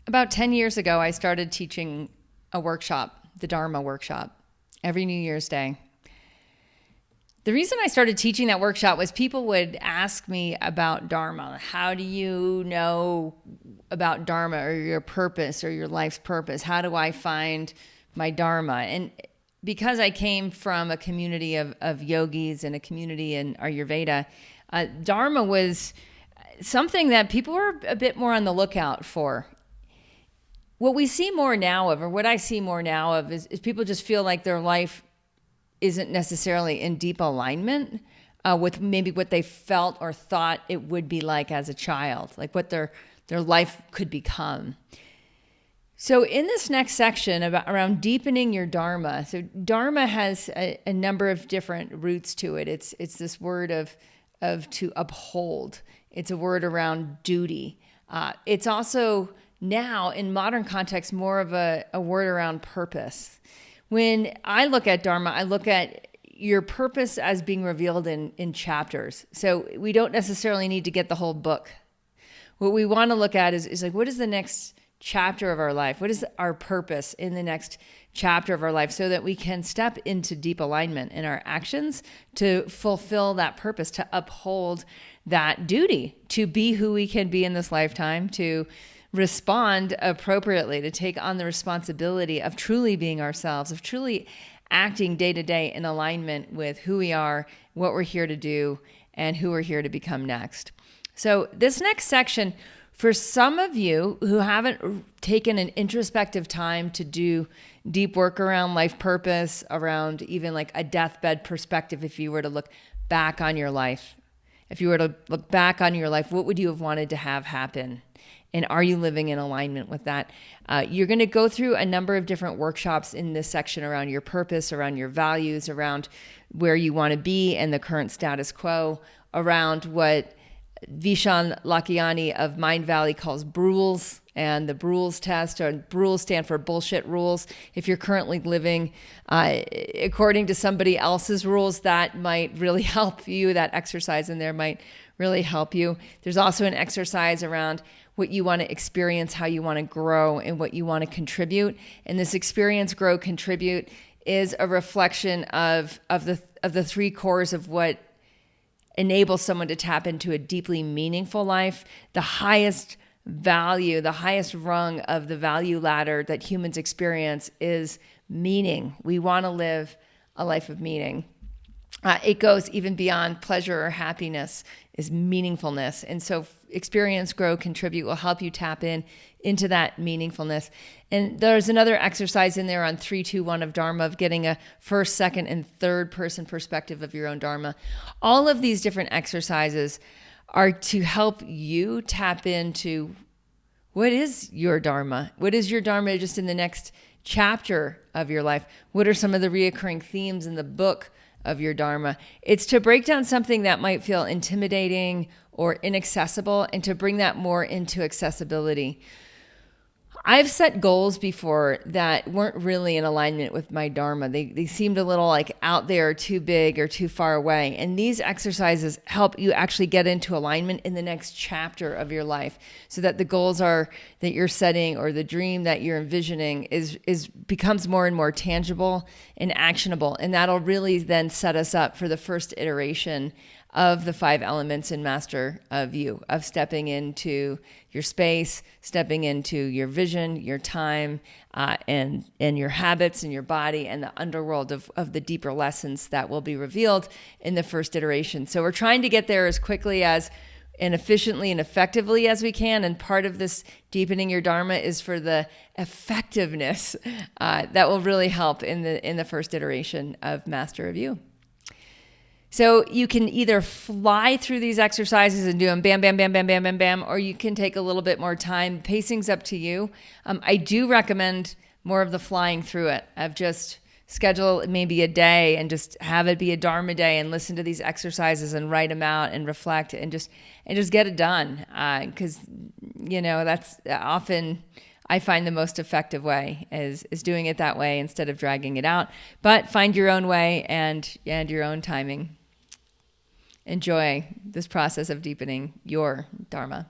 About 10 years ago, I started teaching a workshop, the Dharma workshop, every New Year's Day. The reason I started teaching that workshop was people would ask me about Dharma. How do you know about Dharma or your purpose or your life's purpose? How do I find my Dharma? And because I came from a community of yogis and a community in Ayurveda, Dharma was something that people were a bit more on the lookout for. What we see more now of, or what I see more now of, is people just feel like their life isn't necessarily in deep alignment with maybe what they felt or thought it would be like as a child, like what their life could become. So in this next section around deepening your Dharma, so Dharma has a number of different roots to it. It's this word of to uphold. It's a word around duty. It's also now, in modern context, more of a word around purpose. When I look at Dharma, I look at your purpose as being revealed in chapters. So we don't necessarily need to get the whole book. What we want to look at is like, what is the next chapter of our life? What is our purpose in the next chapter of our life, so that we can step into deep alignment in our actions to fulfill that purpose, to uphold that duty, to be who we can be in this lifetime, to respond appropriately, to take on the responsibility of truly being ourselves, of truly acting day to day in alignment with who we are, what we're here to do, and who we're here to become next. So this next section, for some of you who haven't taken an introspective time to do deep work around life purpose, around even like a deathbed perspective, if you were to look back on your life, what would you have wanted to have happen? And are you living in alignment with that? You're going to go through a number of different workshops in this section around your purpose, around your values, around where you want to be and the current status quo, around what Vishaan Lakhiani of Mind Valley calls BRULES, and the BRULES test, or BRULES stand for bullshit rules. If you're currently living according to somebody else's rules, that might really help you. That exercise in there might really help you. There's also an exercise around what you want to experience, how you want to grow, and what you want to contribute. And this experience, grow, contribute is a reflection of the three cores of what enables someone to tap into a deeply meaningful life. The highest value, the highest rung of the value ladder that humans experience is meaning. We want to live a life of meaning. It goes even beyond pleasure or happiness, is meaningfulness. And so experience, grow, contribute will help you tap into that meaningfulness. And there's another exercise in there on 3, 2, 1 of Dharma, of getting a first, second, and third person perspective of your own Dharma. All of these different exercises are to help you tap into what is your Dharma? What is your Dharma just in the next chapter of your life? What are some of the reoccurring themes in the book of your Dharma? It's to break down something that might feel intimidating or inaccessible and to bring that more into accessibility. I've set goals before that weren't really in alignment with my Dharma. They seemed a little like out there, too big or too far away. And these exercises help you actually get into alignment in the next chapter of your life, so that the goals that you're setting, or the dream that you're envisioning becomes more and more tangible and actionable. And that'll really then set us up for the first iteration of the 5 elements in Master of You, of stepping into your space, stepping into your vision, your time, and your habits and your body, and the underworld of the deeper lessons that will be revealed in the first iteration. So we're trying to get there as quickly as and efficiently and effectively as we can. And part of this deepening your Dharma is for the effectiveness that will really help in the first iteration of Master of You. So you can either fly through these exercises and do them bam, bam, bam, bam, bam, bam, bam, or you can take a little bit more time. Pacing's up to you. I do recommend more of the flying through it, of just schedule maybe a day and just have it be a Dharma day and listen to these exercises and write them out and reflect and just get it done. Because, that's often I find the most effective way is doing it that way instead of dragging it out. But find your own way and your own timing. Enjoy this process of deepening your Dharma.